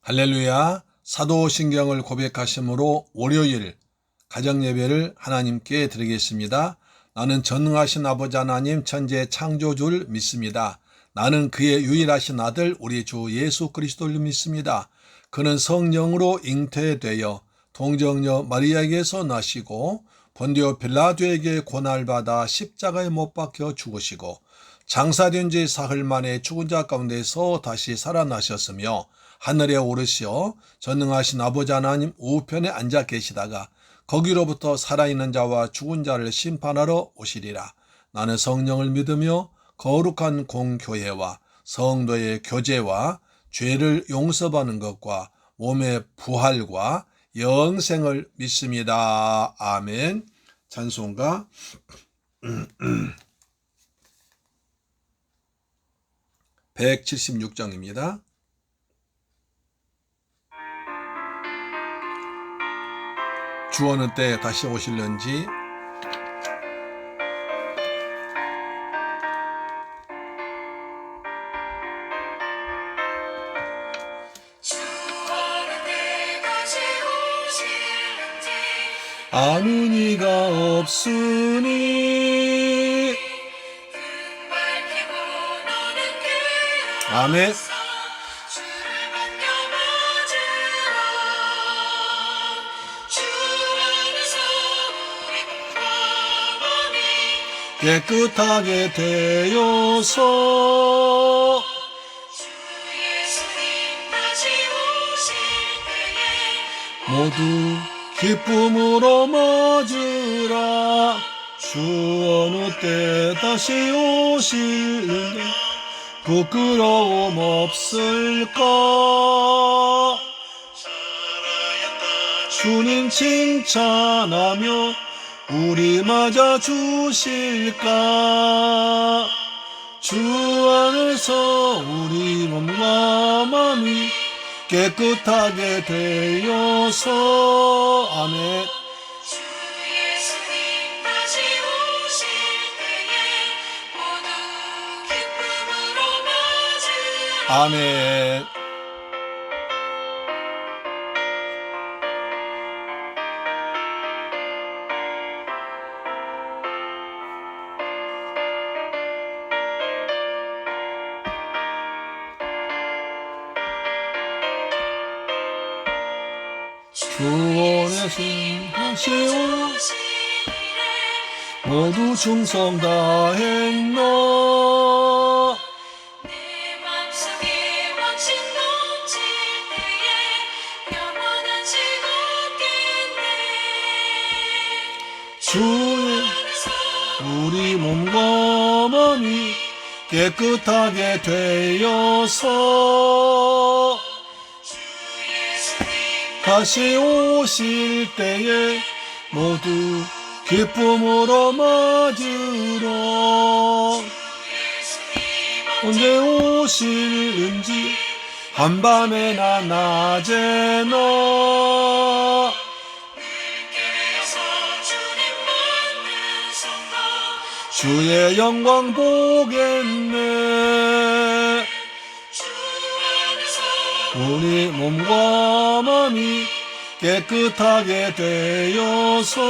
할렐루야. 사도신경을 고백하심으로 월요일 가정예배를 하나님께 드리겠습니다. 나는 전능하신 아버지 하나님 천지의 창조주를 믿습니다. 나는 그의 유일하신 아들 우리 주 예수 그리스도를 믿습니다. 그는 성령으로 잉태되어 동정녀 마리아에게서 나시고 본디오 빌라도에게 고난받아 십자가에 못 박혀 죽으시고 장사된 지 사흘 만에 죽은 자 가운데서 다시 살아나셨으며 하늘에 오르시어 전능하신 아버지 하나님 우편에 앉아 계시다가 거기로부터 살아있는 자와 죽은 자를 심판하러 오시리라. 나는 성령을 믿으며 거룩한 공교회와 성도의 교제와 죄를 용서받는 것과 몸의 부활과 영생을 믿습니다. 아멘. 찬송가 176장입니다. 주 어느 때 다시 오실는지 아는 이가 없으니 아멘. 깨끗하게 되어서 모두 기쁨으로 맞으라. 주 어느 때 다시 오실는데 부끄러움 없을까. 주님 칭찬하며 우리 맞아 주실까. 주 안에서 우리 몸과 마음이 깨끗하게 되어서 아멘. 아멘. 주원의 다시 모두 충성 다했나. 내 맘속에 왕신 넘칠 때에 영원한 즐겁겠네. 주의 우리 몸과 마음이 깨끗하게 되어서 다시 오실 때에 모두 기쁨으로 맞으러. 언제 오실는지 한밤에나 낮에나 주의 영광 보겠네. 우리 몸과 마음이 깨끗하게 되어서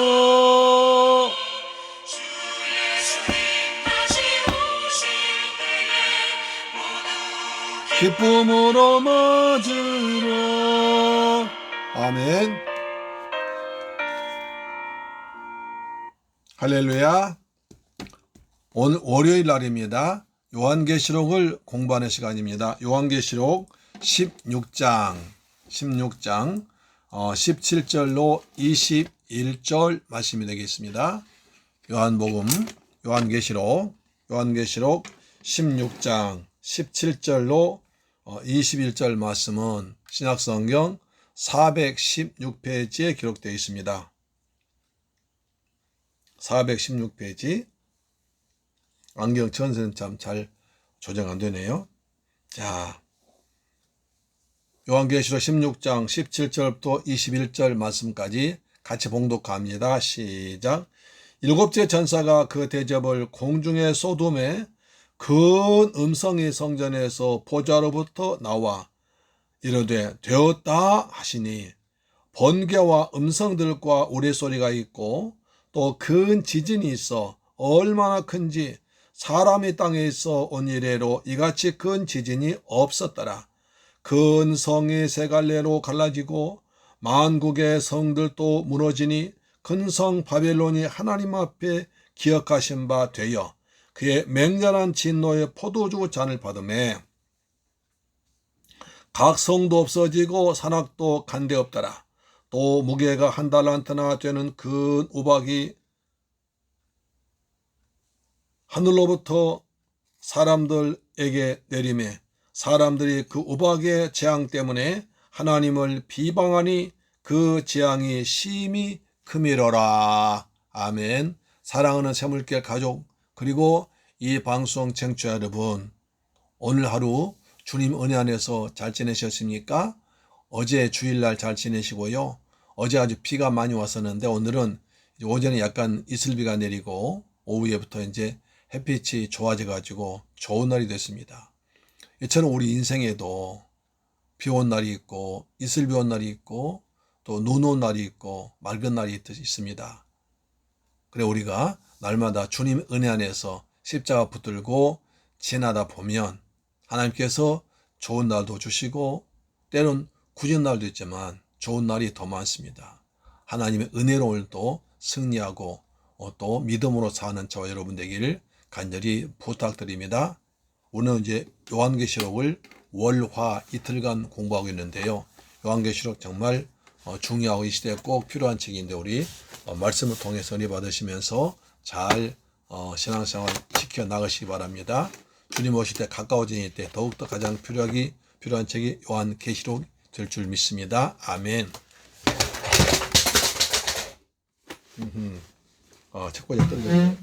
기쁨으로 맞으러. 아멘. 할렐루야. 오늘 월요일 날입니다. 요한계시록을 공부하는 시간입니다. 요한계시록 16장 17절로 21절 말씀이 되겠습니다. 요한계시록 16장 17절로 21절 말씀은 신약성경 416페이지에 기록되어 있습니다. 416페이지. 안경 전선은 참 잘 조정 안 되네요. 자, 요한계시록 16장 17절부터 21절 말씀까지 같이 봉독합니다. 시작. 일곱째 전사가 그 대접을 공중에 쏟음에 큰 음성이 성전에서 보좌로부터 나와 이르되 되었다 하시니 번개와 음성들과 우레소리가 있고 또 큰 지진이 있어 얼마나 큰지 사람이 땅에 있어 온 이래로 이같이 큰 지진이 없었더라. 큰 성이 세 갈래로 갈라지고 만국의 성들도 무너지니 큰 성 바벨론이 하나님 앞에 기억하신 바 되어 그의 맹렬한 진노의 포도주 잔을 받음에 각 성도 없어지고 산악도 간데 없더라. 또 무게가 한 달란트나 되는 큰 우박이 하늘로부터 사람들에게 내리매 사람들이 그 우박의 재앙 때문에 하나님을 비방하니 그 재앙이 심히 크미러라. 아멘. 사랑하는 새물길 가족 그리고 이 방송 청취자 여러분, 오늘 하루 주님 은혜 안에서 잘 지내셨습니까? 어제 주일날 잘 지내시고요. 어제 아주 비가 많이 왔었는데 오늘은 오전에 약간 이슬비가 내리고 오후에부터 이제 햇빛이 좋아져 가지고 좋은 날이 됐습니다. 이처럼 우리 인생에도 비 온 날이 있고 이슬비 온 날이 있고 또 눈 온 날이 있고 맑은 날이 있습니다. 그래 우리가 날마다 주님 은혜 안에서 십자가 붙들고 지나다 보면 하나님께서 좋은 날도 주시고 때론 굳은 날도 있지만 좋은 날이 더 많습니다. 하나님의 은혜로 오늘도 승리하고 또 믿음으로 사는 저와 여러분 되기를 간절히 부탁드립니다. 오늘 이제 요한계시록을 월화 이틀간 공부하고 있는데요. 요한계시록 정말 중요하고 이 시대에 꼭 필요한 책인데 우리 말씀을 통해서 은혜 받으시면서 잘 신앙생활 지켜나가시기 바랍니다. 주님 오실 때 가까워지니 때 더욱더 가장 필요한 책이 요한계시록 될 줄 믿습니다. 아멘. 책꽂이 떨어졌네.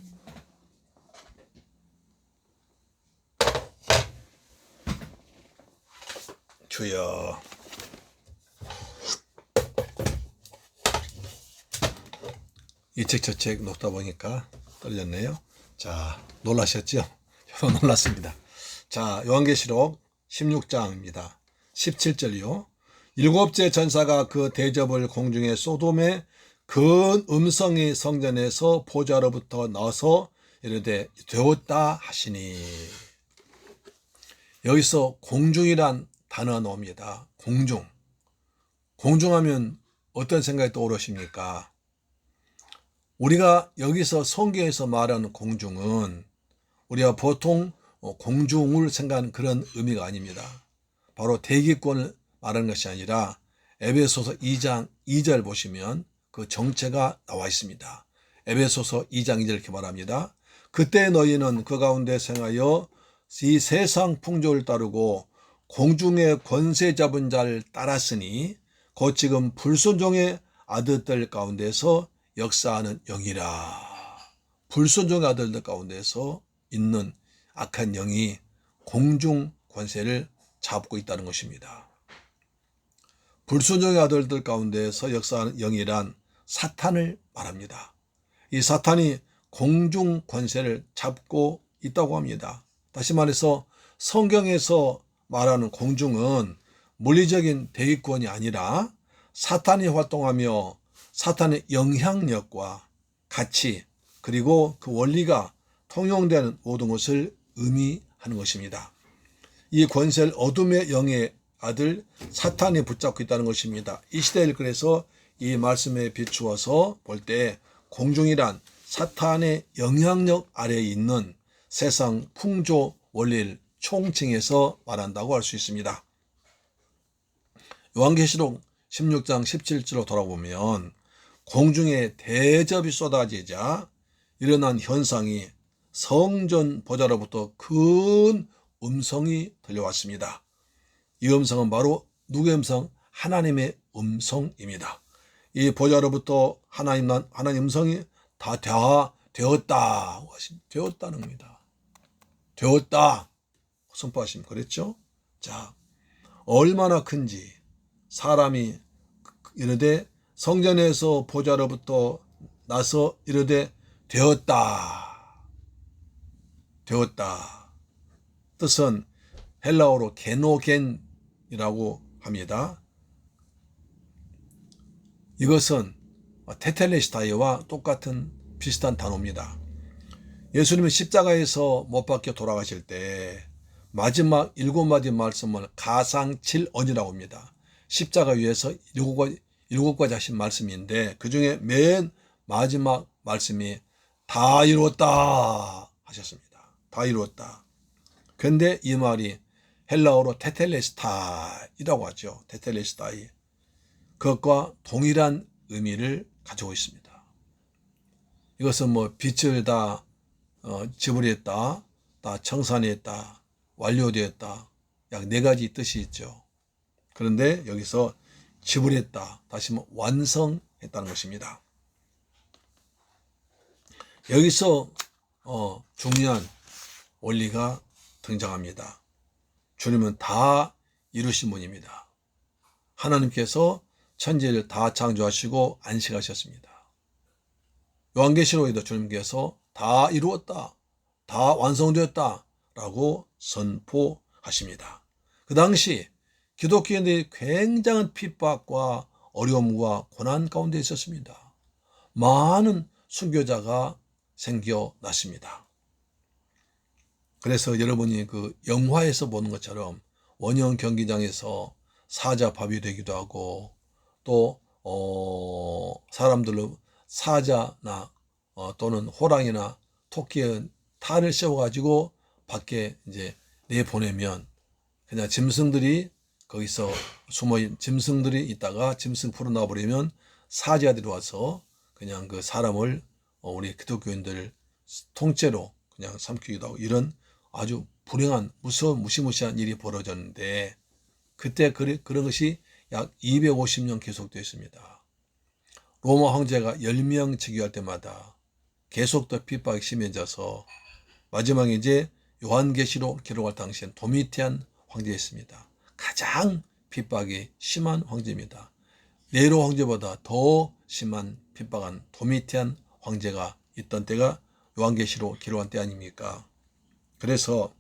주여. 이 책 저 책 놓다 보니까 떨어졌네요. 자, 놀라셨죠? 저도 놀랐습니다. 자, 요한계시록 16장입니다. 17절이요. 일곱째 전사가 그 대접을 공중에 소돔의 큰 음성이 성전에서 보좌로부터 나서 이르되 되었다 하시니. 여기서 공중이란 단어가 나옵니다. 공중. 공중하면 어떤 생각이 떠오르십니까? 우리가 여기서 성경에서 말하는 공중은 우리가 보통 공중을 생각하는 그런 의미가 아닙니다. 바로 대기권을 말하는 것이 아니라 에베소서 2장 2절 보시면 그 정체가 나와 있습니다. 에베소서 2장 2절 이렇게 말합니다. 그때 너희는 그 가운데 생하여 이 세상 풍조를 따르고 공중의 권세 잡은 자를 따랐으니 곧 지금 불순종의 아들들 가운데서 역사하는 영이라. 불순종의 아들들 가운데서 있는 악한 영이 공중 권세를 잡고 있다는 것입니다. 불순종의 아들들 가운데서 역사하는 영이란 사탄을 말합니다. 이 사탄이 공중 권세를 잡고 있다고 합니다. 다시 말해서 성경에서 말하는 공중은 물리적인 대기권이 아니라 사탄이 활동하며 사탄의 영향력과 가치 그리고 그 원리가 통용되는 모든 것을 의미하는 것입니다. 이 권세를 어둠의 영의 아들 사탄이 붙잡고 있다는 것입니다. 이 시대를 그래서 이 말씀에 비추어서 볼 때 공중이란 사탄의 영향력 아래에 있는 세상 풍조 원리를 총칭해서 말한다고 할 수 있습니다. 요한계시록 16장 17절로 돌아보면 공중에 대접이 쏟아지자 일어난 현상이 성전 보좌로부터 큰 음성이 들려왔습니다. 이 음성은 바로 누구의 음성? 하나님의 음성입니다. 이 보좌로부터 하나님 음성이 다 되었다는 겁니다. 되었다. 선포하시면 그랬죠? 자, 얼마나 큰지 사람이 이르되 성전에서 보좌로부터 나서 이르되 되었다. 뜻은 헬라어로 게노겐이라고 합니다. 이것은 테텔레스타이와 똑같은 비슷한 단어입니다. 예수님은 십자가에서 못 박혀 돌아가실 때 마지막 7마디 말씀을 가상칠언이라고 합니다. 십자가 위에서 7가지 하신 말씀인데 그 중에 맨 마지막 말씀이 다 이루었다 하셨습니다. 다 이루었다. 그런데 이 말이 헬라어로 테텔레스타이라고 하죠. 테텔레스타이. 그것과 동일한 의미를 가지고 있습니다. 이것은 뭐 빛을 다 지불했다, 다 청산했다, 완료되었다, 약 4가지 뜻이 있죠. 그런데 여기서 지불했다, 다시 완성했다는 것입니다. 여기서 중요한 원리가 등장합니다. 주님은 다 이루신 분입니다. 하나님께서 천지를 다 창조하시고 안식하셨습니다. 요한계시록에도 주님께서 다 이루었다, 다 완성되었다 라고 선포하십니다. 그 당시 기독교인들이 굉장한 핍박과 어려움과 고난 가운데 있었습니다. 많은 순교자가 생겨났습니다. 그래서 여러분이 그 영화에서 보는 것처럼 원형 경기장에서 사자 밥이 되기도 하고 또 사람들로 사자나 또는 호랑이나 토끼의 탈을 씌워가지고 밖에 이제 내보내면 그냥 짐승들이 거기서 숨어있는 짐승들이 있다가 짐승 풀어 나와버리면 사자들이 와서 그냥 그 사람을 우리 기독교인들 통째로 그냥 삼키기도 하고 이런 아주 불행한 무서운 무시무시한 일이 벌어졌는데 그때 그런 것이 약 250년 계속됐습니다. 로마 황제가 10명 즉위할 때마다 계속 더 핍박이 심해져서 마지막에 이제 요한계시록 기록할 당시엔 도미티안 황제였습니다. 가장 핍박이 심한 황제입니다. 네로 황제보다 더 심한 핍박한 도미티안 황제가 있던 때가 요한계시록 기록한 때 아닙니까? 그래서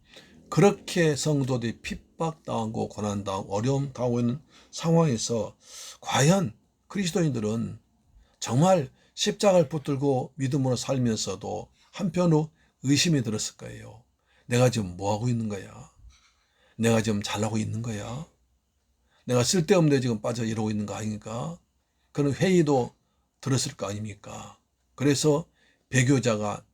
그렇게 성도들이 핍박당하고 고난당하고 어려움 당하고 있는 상황에서 과연 그리스도인들은 정말 십자가를 붙들고 믿음으로 살면서도 한편으로 의심이 들었을 거예요. 내가 지금 뭐하고 있는 거야? 내가 지금 잘하고 있는 거야? 내가 쓸데없는 데 지금 빠져 이러고 있는 거 아닙니까? 그런 회의도 들었을 거 아닙니까? 그래서 배교자가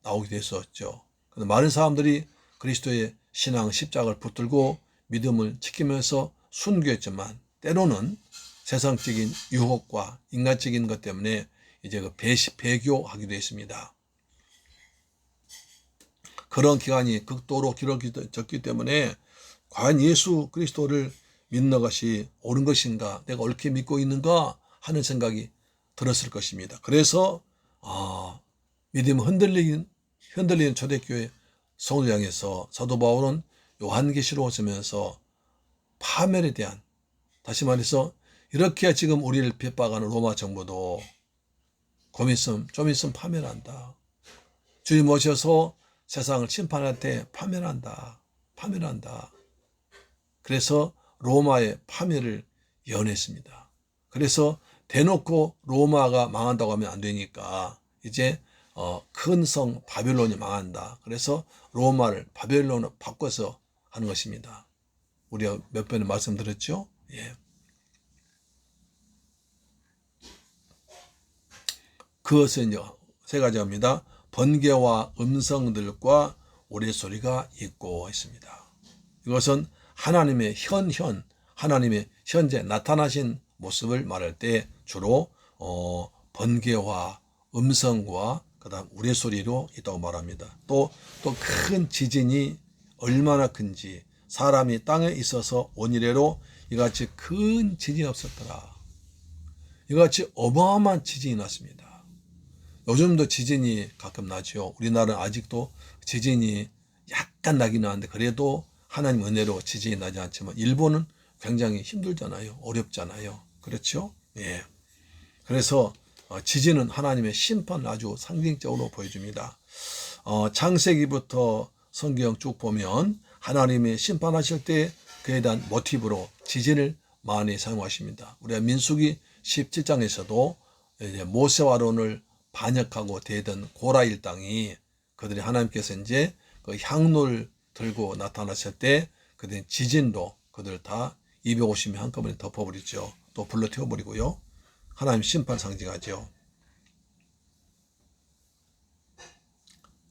나오게 됐었죠. 많은 사람들이 그리스도의 신앙 십자가를 붙들고 믿음을 지키면서 순교했지만 때로는 세상적인 유혹과 인간적인 것 때문에 이제 그 배교하기도 했습니다. 그런 기간이 극도로 길어졌기 때문에 과연 예수 그리스도를 믿는 것이 옳은 것인가, 내가 옳게 믿고 있는가 하는 생각이 들었을 것입니다. 그래서 믿음이 흔들리는 초대교회 성도를 향해서 사도 바울은 요한계시록을 쓰면서 파멸에 대한, 다시 말해서 이렇게 지금 우리를 핍박하는 로마 정부도 좀 있으면 파멸한다. 주님 오셔서 세상을 심판할 때 파멸한다. 그래서 로마의 파멸을 예언했습니다. 그래서 대놓고 로마가 망한다고 하면 안 되니까 이제 큰 성 바벨론이 망한다. 그래서 로마를 바벨론으로 바꿔서 하는 것입니다. 우리가 몇 번에 말씀드렸죠? 예. 그것은 이제 3가지입니다. 번개와 음성들과 우레소리가 있고 있습니다. 이것은 하나님의 하나님의 현재 나타나신 모습을 말할 때 주로 번개와 음성과 그다음 우레소리로 있다고 말합니다. 또 큰 지진이 얼마나 큰지 사람이 땅에 있어서 온 이래로 이같이 큰 지진이 없었더라. 이같이 어마어마한 지진이 났습니다. 요즘도 지진이 가끔 나죠. 우리나라는 아직도 지진이 약간 나긴 하는데 그래도 하나님 은혜로 지진이 나지 않지만 일본은 굉장히 힘들잖아요. 어렵잖아요. 그렇죠? 예. 그래서 지진은 하나님의 심판을 아주 상징적으로 보여줍니다. 창세기부터 성경 쭉 보면 하나님이 심판하실 때 그에 대한 모티브로 지진을 많이 사용하십니다. 우리가 민수기 17장에서도 이제 모세와 아론을 반역하고 대던 고라 일당이 그들이 하나님께서 이제 그 향로를 들고 나타났을 때 그들이 지진도 그들 다 250명 한꺼번에 덮어버리죠. 또 불러 태워버리고요. 하나님 심판 상징하죠.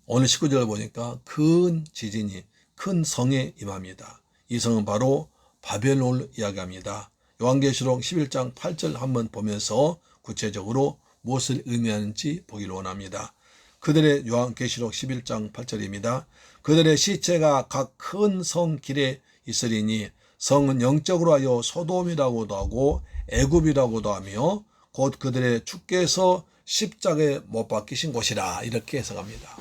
오늘 19절을 보니까 큰 지진이 큰 성에 임합니다. 이 성은 바로 바벨론을 이야기합니다. 요한계시록 11장 8절 한번 보면서 구체적으로 무엇을 의미하는지 보기를 원합니다. 그들의 요한계시록 11장 8절입니다. 그들의 시체가 각 큰 성 길에 있으리니 성은 영적으로 하여 소돔이라고도 하고 애굽이라고도 하며 곧 그들의 주께서 십자가에 못 박히신 곳이라 이렇게 해석합니다.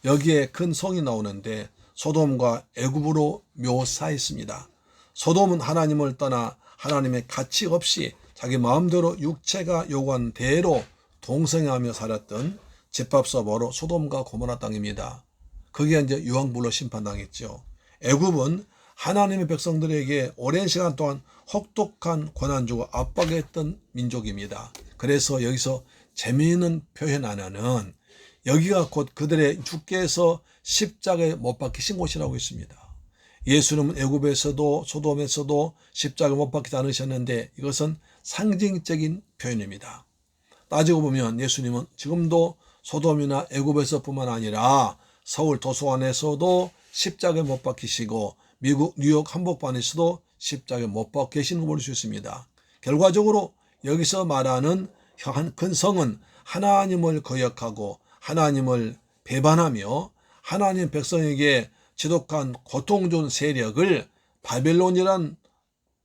여기에 큰 성이 나오는데 소돔과 애굽으로 묘사했습니다. 소돔은 하나님을 떠나 하나님의 가치 없이 자기 마음대로 육체가 요구한 대로 동성애하며 살았던 집합서바로 소돔과 고모라 땅입니다. 거기에 이제 유황불로 심판당했죠. 애굽은 하나님의 백성들에게 오랜 시간 동안 혹독한 고난 주고 압박했던 민족입니다. 그래서 여기서 재미있는 표현 하나는 여기가 곧 그들의 주께서 십자가에 못 박히신 곳이라고 있습니다. 예수님은 애굽에서도 소돔에서도 십자가에 못 박히지 않으셨는데 이것은 상징적인 표현입니다. 따지고 보면 예수님은 지금도 소돔이나 애굽에서 뿐만 아니라 서울 도서관에서도 십자가에 못 박히시고 미국 뉴욕 한복판에서도 십자가에 못 박혀 계시는 걸 볼 수 있습니다. 결과적으로 여기서 말하는 큰 성은 하나님을 거역하고 하나님을 배반하며 하나님 백성에게 지독한 고통 준 세력을 바벨론이란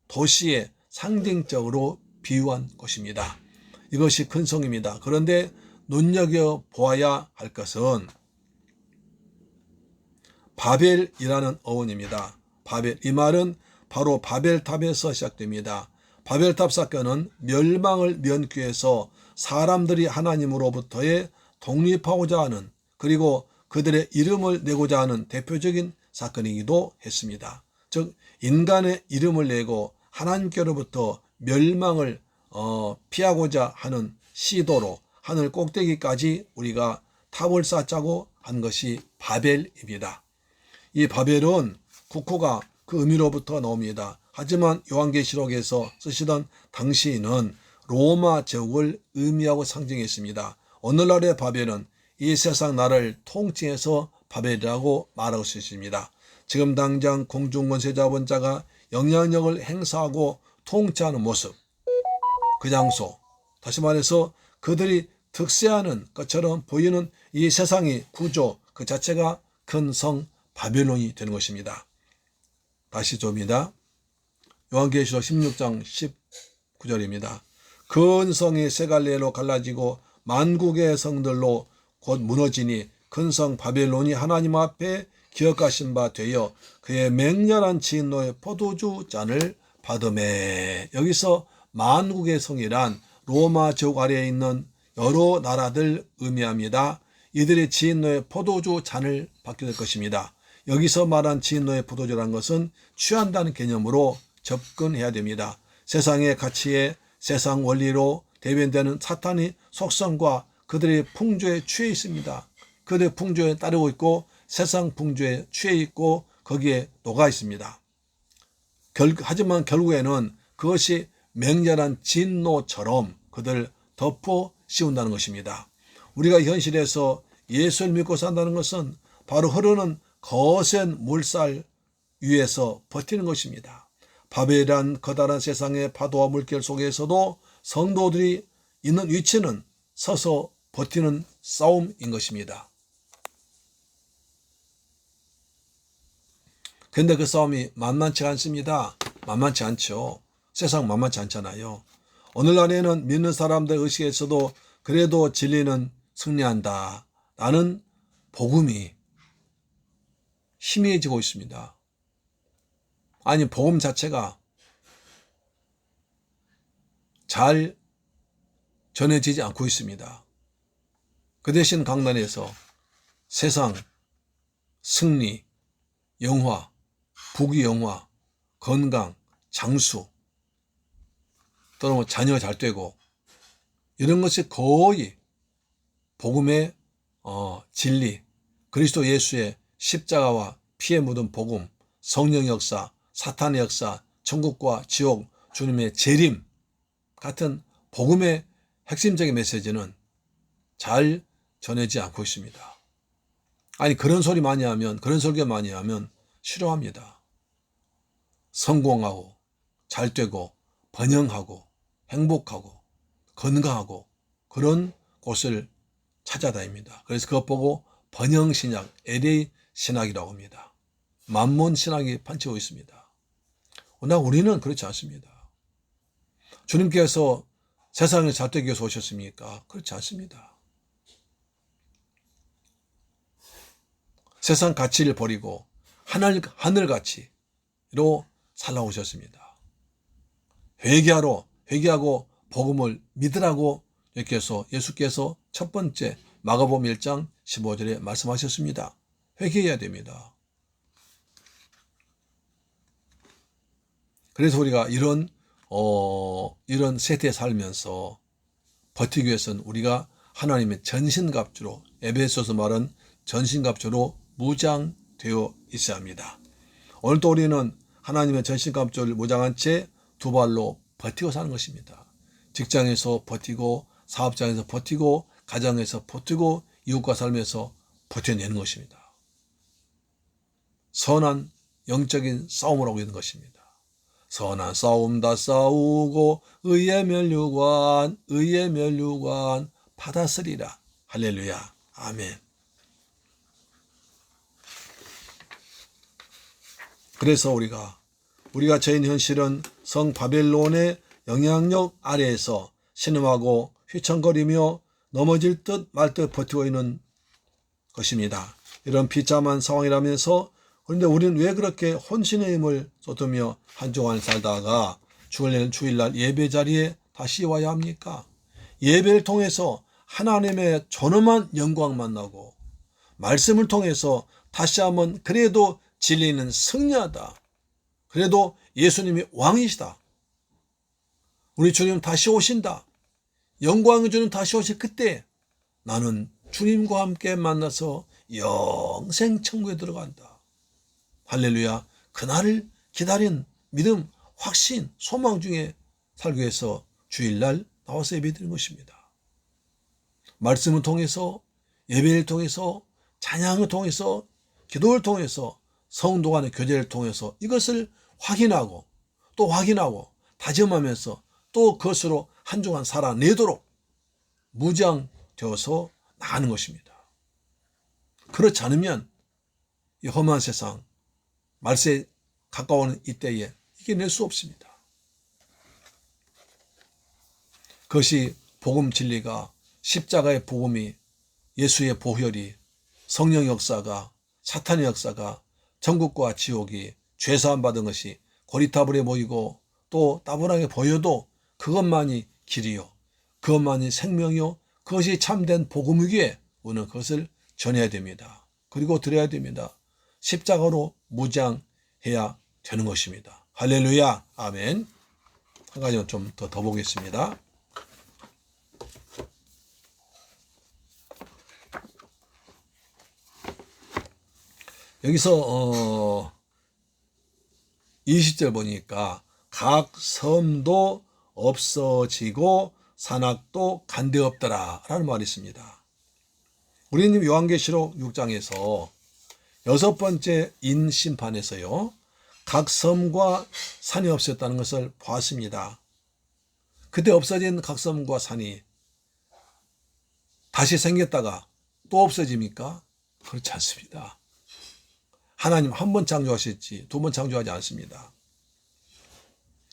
도시에 상징적으로 비유한 것입니다. 이것이 큰 성입니다. 그런데 눈여겨보아야 할 것은 바벨이라는 어원입니다. 바벨, 이 말은 바로 바벨탑에서 시작됩니다. 바벨탑 사건은 멸망을 면기 위해서 사람들이 하나님으로부터의 독립하고자 하는 그리고 그들의 이름을 내고자 하는 대표적인 사건이기도 했습니다. 즉 인간의 이름을 내고 하나님께로부터 멸망을 피하고자 하는 시도로 하늘 꼭대기까지 우리가 탑을 쌓자고 한 것이 바벨입니다. 이 바벨은 국호가 그 의미로부터 나옵니다. 하지만 요한계시록에서 쓰시던 당시에는 로마 제국을 의미하고 상징했습니다. 오늘날의 바벨은 이 세상 나라를 통칭해서 바벨이라고 말할 수 있습니다. 지금 당장 공중권세자본자가 영향력을 행사하고 통치하는 모습, 그 장소, 다시 말해서 그들이 득세하는 것처럼 보이는 이 세상의 구조 그 자체가 큰 성 바벨론이 되는 것입니다. 다시 줍니다. 요한계시록 16장 19절입니다. 큰 성이 세 갈래로 갈라지고 만국의 성들로 곧 무너지니 큰 성 바벨론이 하나님 앞에 기억하신 바 되어 그의 맹렬한 진노의 포도주 잔을 받으매. 여기서 만국의 성이란 로마 제국 아래에 있는 여러 나라들 의미합니다. 이들의 진노의 포도주 잔을 받게 될 것입니다. 여기서 말한 진노의 포도주라는 것은 취한다는 개념으로 접근해야 됩니다. 세상의 가치에 세상 원리로 대변되는 사탄의 속성과 그들의 풍조에 취해 있습니다. 그들의 풍조에 따르고 있고 세상 풍조에 취해 있고 거기에 녹아 있습니다. 하지만 결국에는 그것이 맹렬한 진노처럼 그들을 덮어 씌운다는 것입니다. 우리가 현실에서 예수를 믿고 산다는 것은 바로 흐르는 거센 물살 위에서 버티는 것입니다. 바벨이란 커다란 세상의 파도와 물결 속에서도 성도들이 있는 위치는 서서 버티는 싸움인 것입니다. 그런데 그 싸움이 만만치 않습니다. 만만치 않죠. 세상 만만치 않잖아요. 오늘날에는 믿는 사람들 의식에서도 그래도 진리는 승리한다 라는 복음이 희미해지고 있습니다. 아니 복음 자체가 잘 전해지지 않고 있습니다. 그 대신 강단에서 세상, 승리, 영화, 부귀영화, 건강, 장수 또는 뭐 자녀가 잘 되고 이런 것이 거의 복음의 진리, 그리스도 예수의 십자가와 피에 묻은 복음, 성령의 역사, 사탄의 역사, 천국과 지옥, 주님의 재림 같은 복음의 핵심적인 메시지는 잘 전하지 않고 있습니다. 아니 그런 소리 많이 하면, 그런 설교 많이 하면 싫어합니다. 성공하고 잘 되고 번영하고 행복하고 건강하고 그런 곳을 찾아다닙니다. 그래서 그것 보고 번영신약, LA 신학이라고 합니다. 만몬 신학이 판치고 있습니다. 그러나 우리는 그렇지 않습니다. 주님께서 세상을 잘 되기 위해서 오셨습니까? 그렇지 않습니다. 세상 가치를 버리고 하늘가치로 살아오셨습니다. 회개하고 복음을 믿으라고 예수께서 첫 번째 마가복음 1장 15절에 말씀하셨습니다. 회개해야 됩니다. 그래서 우리가 이런 세대에 살면서 버티기 위해서는 우리가 하나님의 전신갑주로, 에베소서 말은 전신갑주로 무장되어 있어야 합니다. 오늘도 우리는 하나님의 전신갑주를 무장한 채 두 발로 버티고 사는 것입니다. 직장에서 버티고, 사업장에서 버티고, 가정에서 버티고, 이웃과 삶에서 버텨내는 것입니다. 선한 영적인 싸움을 하고 있는 것입니다. 선한 싸움 다 싸우고 의의 면류관 받았으리라. 할렐루야. 아멘. 그래서 우리가 처인 현실은 성 바벨론의 영향력 아래에서 신음하고 휘청거리며 넘어질 듯 말 듯 버티고 있는 것입니다. 이런 비참한 상황이라면서 그런데 우리는 왜 그렇게 혼신의 힘을 쏟으며 한 주간 살다가 주일날 예배 자리에 다시 와야 합니까? 예배를 통해서 하나님의 존엄한 영광 만나고 말씀을 통해서 다시 한번 그래도 진리는 승리하다. 그래도 예수님이 왕이시다. 우리 주님 다시 오신다. 영광의 주님 다시 오실 그때 나는 주님과 함께 만나서 영생 천국에 들어간다. 할렐루야. 그날을 기다린 믿음, 확신, 소망 중에 살기 위해서 주일날 나와서 예배드리는 것입니다. 말씀을 통해서, 예배를 통해서, 찬양을 통해서, 기도를 통해서, 성도 간의 교제를 통해서 이것을 확인하고 또 확인하고 다짐하면서 또 그것으로 한 주간 살아내도록 무장되어서 나가는 것입니다. 그렇지 않으면 이 험한 세상, 말세에 가까워오는 이때에 이겨낼 수 없습니다. 그것이 복음 진리가, 십자가의 복음이, 예수의 보혈이, 성령 역사가, 사탄의 역사가, 천국과 지옥이, 죄사함 받은 것이 고리타불에 모이고 또 따분하게 보여도 그것만이 길이요, 그것만이 생명이요, 그것이 참된 복음이기에 우리는 그것을 전해야 됩니다. 그리고 드려야 됩니다. 십자가로 무장해야 되는 것입니다. 할렐루야. 아멘. 한 가지만 좀 더 보겠습니다. 여기서 20절 보니까 각 섬도 없어지고 산악도 간데 없더라 라는 말이 있습니다. 우리는 요한계시록 6장에서 6번째 인심판에서요, 각 섬과 산이 없었다는 것을 보았습니다. 그때 없어진 각 섬과 산이 다시 생겼다가 또 없어집니까? 그렇지 않습니다. 하나님 한 번 창조하셨지 두 번 창조하지 않습니다.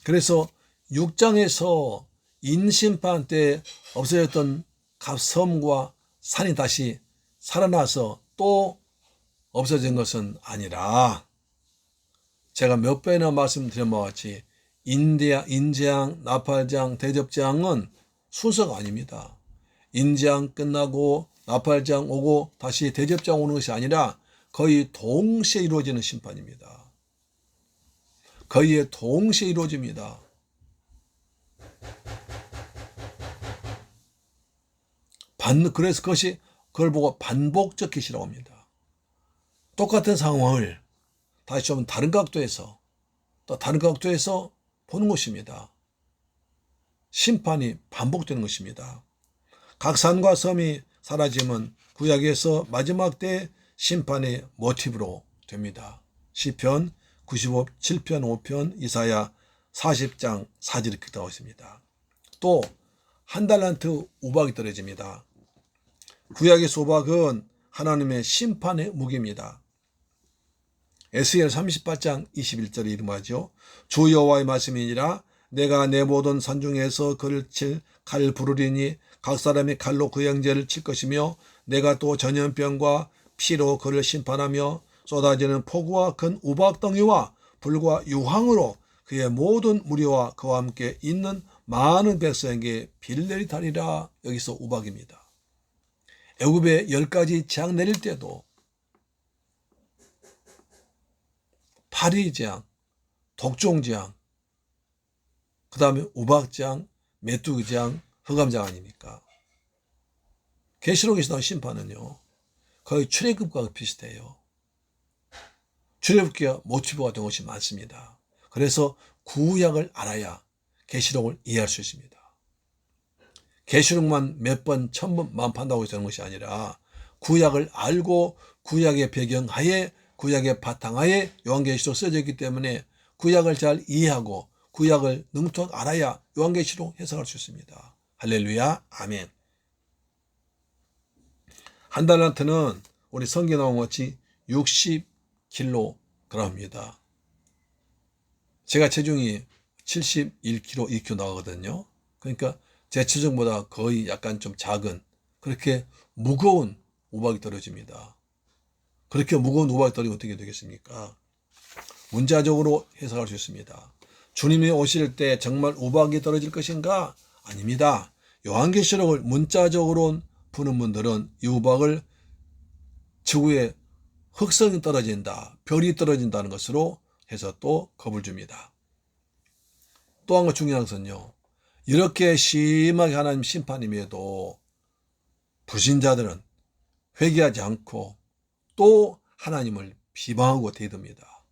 그래서 6장에서 인심판 때 없어졌던 각 섬과 산이 다시 살아나서 또 없어진 것은 아니라, 제가 몇 번이나 말씀드린 바와 같이 인재앙, 나팔장, 대접장은 순서가 아닙니다. 인재앙 끝나고 나팔장 오고 다시 대접장 오는 것이 아니라 거의 동시에 이루어지는 심판입니다. 거기에 동시에 이루어집니다. 그래서 그걸 보고 반복적 계시라고 합니다. 똑같은 상황을 다시 좀 다른 각도에서 또 다른 각도에서 보는 것입니다. 심판이 반복되는 것입니다. 각 산과 섬이 사라짐은 구약에서 마지막 때 심판의 모티브로 됩니다. 시편 97편 5편 이사야 40장 4절 이렇게 나와 있습니다. 또 한 달란트 우박이 떨어집니다. 구약의 우박은 하나님의 심판의 무기입니다. 에스겔 38장 21절에 이름하죠. 주 여호와의 말씀이니라 내가 내 모든 산중에서 그를 칠 칼 부르리니 각 사람이 칼로 그 형제를 칠 것이며 내가 또 전염병과 피로 그를 심판하며 쏟아지는 폭우와 큰 우박덩이와 불과 유황으로 그의 모든 무리와 그와 함께 있는 많은 백성에게 비를 내리다리라. 여기서 우박입니다. 애굽에 10가지 재앙 내릴 때도 파리재앙, 독종재앙, 그 다음에 우박재앙, 메뚜기재앙, 흑암재앙 아닙니까? 계시록에서 나온 심판은요 거의 출애굽과 비슷해요. 출애굽기가 모티브가 된 것이 많습니다. 그래서 구약을 알아야 계시록을 이해할 수 있습니다. 계시록만 몇 번, 1000번, 만판다고 되는 것이 아니라 구약을 알고 구약의 배경하에 구약의 바탕하에 요한계시록 써져 있기 때문에 구약을 잘 이해하고 구약을 능통하게 알아야 요한계시록 해석할 수 있습니다. 할렐루야, 아멘. 한 달란트는 우리 성경에 나온 것 같이 60kg입니다. 제가 체중이 71kg, 2kg 나가거든요. 그러니까 제 체중보다 거의 약간 좀 작은 그렇게 무거운 우박이 떨어집니다. 그렇게 무거운 우박이 떨어지면 어떻게 되겠습니까? 문자적으로 해석할 수 있습니다. 주님이 오실 때 정말 우박이 떨어질 것인가? 아닙니다. 요한계시록을 문자적으로 푸는 분들은 이 우박을 지구에 흑성이 떨어진다, 별이 떨어진다는 것으로 해서 또 겁을 줍니다. 또 한 거 중요한 것은요. 이렇게 심하게 하나님 심판임에도 불신자들은 회개하지 않고 또 하나님을 비방하고 대듭니다.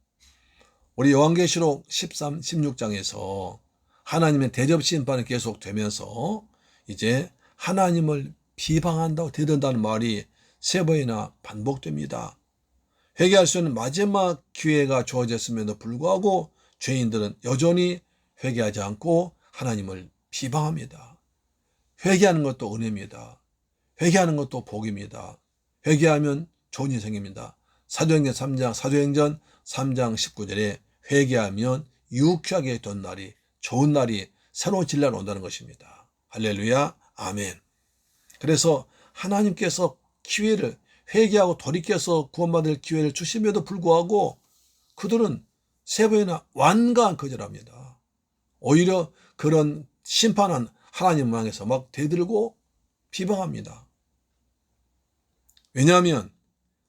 우리 요한계시록 13, 16장에서 하나님의 대접 심판이 계속되면서 이제 하나님을 비방한다고 대든다는 말이 3번이나 반복됩니다. 회개할 수 있는 마지막 기회가 주어졌음에도 불구하고 죄인들은 여전히 회개하지 않고 하나님을 비방합니다. 회개하는 것도 은혜입니다. 회개하는 것도 복입니다. 회개하면 좋은 일이 생깁니다. 사도행전 3장 19절에 회개하면 유쾌하게 된 날이, 좋은 날이, 새로운 진리가 온다는 것입니다. 할렐루야, 아멘. 그래서 하나님께서 기회를, 회개하고 돌이켜서 구원받을 기회를 주심에도 불구하고 그들은 3번이나 완강한 거절합니다. 오히려 그런 심판한 하나님 향해서 막 대들고 비방합니다. 왜냐하면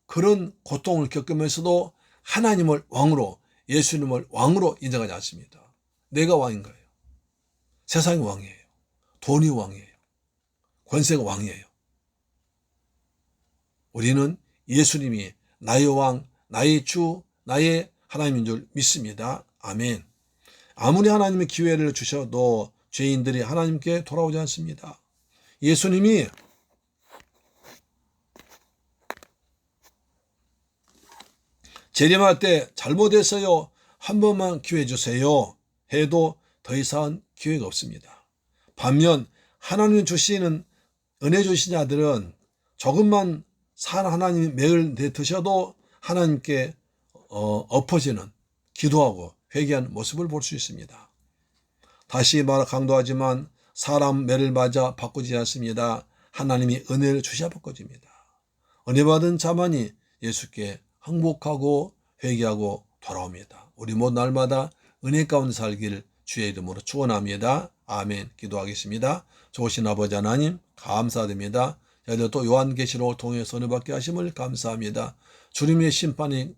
그런 고통을 겪으면서도 하나님을 왕으로, 예수님을 왕으로 인정하지 않습니다. 내가 왕인 거예요. 세상이 왕이에요. 돈이 왕이에요. 권세가 왕이에요. 우리는 예수님이 나의 왕, 나의 주, 나의 하나님인 줄 믿습니다. 아멘. 아무리 하나님의 기회를 주셔도 죄인들이 하나님께 돌아오지 않습니다. 예수님이 재림할 때 잘못했어요, 한 번만 기회 주세요 해도 더 이상 기회가 없습니다. 반면 하나님 주시는 은혜 주신 자들은 조금만 산 하나님이 매일 내드셔도 하나님께 엎어지는, 기도하고 회개하는 모습을 볼 수 있습니다. 다시 말하 강조하지만 사람 매를 맞아 바꾸지 않습니다. 하나님이 은혜를 주셔야 바꿔집니다. 은혜 받은 자만이 예수께 항복하고 회개하고 돌아옵니다. 우리 모두 날마다 은혜 가운데 살기를 주의 이름으로 축원합니다. 아멘. 기도하겠습니다. 좋으신 아버지 하나님 감사드립니다. 저희들 또 요한계시록을 통해서 은혜 받게 하심을 감사합니다. 주님의 심판이,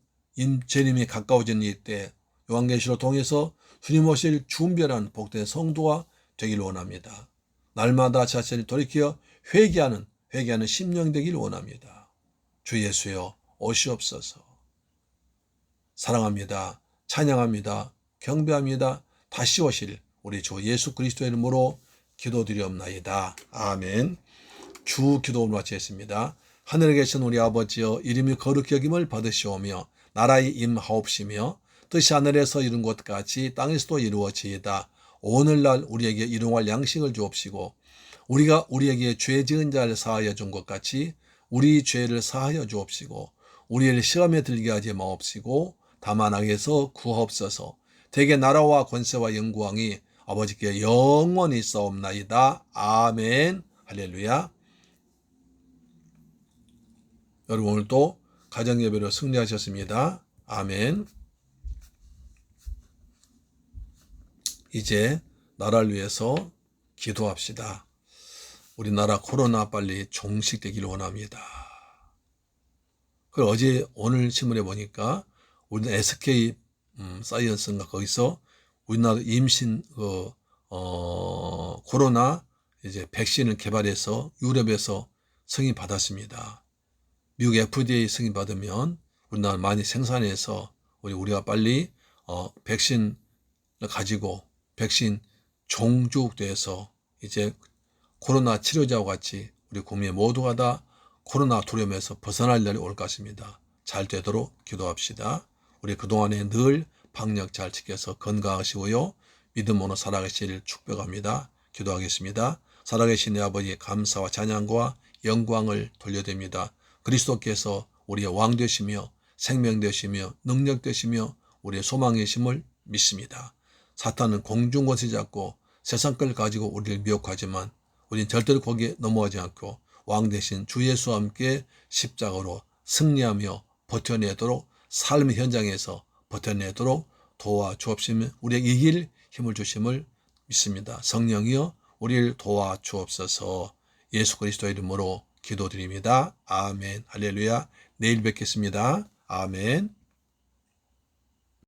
재림이 가까워진 이때 요한계시록 통해서 주님 오실 준비한 복된 성도가 되길 원합니다. 날마다 자신을 돌이켜 회개하는 심령 되길 원합니다. 주 예수여 오시옵소서. 사랑합니다. 찬양합니다. 경배합니다. 다시 오실 우리 주 예수 그리스도의 이름으로 기도드리옵나이다. 아멘. 주 기도를 마치겠습니다. 하늘에 계신 우리 아버지여, 이름이 거룩히 여김을 받으시오며 나라의 임하옵시며 뜻이 하늘에서 이룬 것 같이 땅에서도 이루어지이다. 오늘날 우리에게 일용할 양식을 주옵시고 우리가 우리에게 죄 지은 자를 사하여 준 것 같이 우리 죄를 사하여 주옵시고 우리를 시험에 들게 하지 마옵시고 다만 악에서 구하옵소서. 대개 나라와 권세와 영광이 아버지께 영원히 있사옵나이다. 아멘. 할렐루야. 여러분 오늘도 가정예배로 승리하셨습니다. 아멘. 이제 나라를 위해서 기도합시다. 우리나라 코로나 빨리 종식되기를 원합니다. 그리고 오늘 신문에 보니까 우리는 SK 사이언스인가 거기서 우리나라 임신 코로나 이제 백신을 개발해서 유럽에서 승인 받았습니다. 미국 FDA 승인 받으면 우리나라 많이 생산해서 우리가 빨리 백신을 가지고 백신 종주국돼서 이제 코로나 치료자와 같이 우리 국민 모두가 다 코로나 두려움에서 벗어날 날이 올 것입니다. 잘 되도록 기도합시다. 우리 그동안에 늘 방역 잘 지켜서 건강하시고요. 믿음으로 살아가시기를 축복합니다. 기도하겠습니다. 살아계신 내 아버지 감사와 찬양과 영광을 돌려드립니다. 그리스도께서 우리의 왕 되시며 생명 되시며 능력 되시며 우리의 소망이심을 믿습니다. 사탄은 공중권세 잡고 세상 걸 가지고 우리를 미혹하지만 우리는 절대로 거기에 넘어가지 않고 왕 대신 주 예수와 함께 십자가로 승리하며 버텨내도록 삶의 현장에서 버텨내도록 도와주옵시며 우리에게 이길 힘을 주심을 믿습니다. 성령이여 우리를 도와주옵소서. 예수 그리스도의 이름으로 기도드립니다. 아멘. 할렐루야. 내일 뵙겠습니다. 아멘.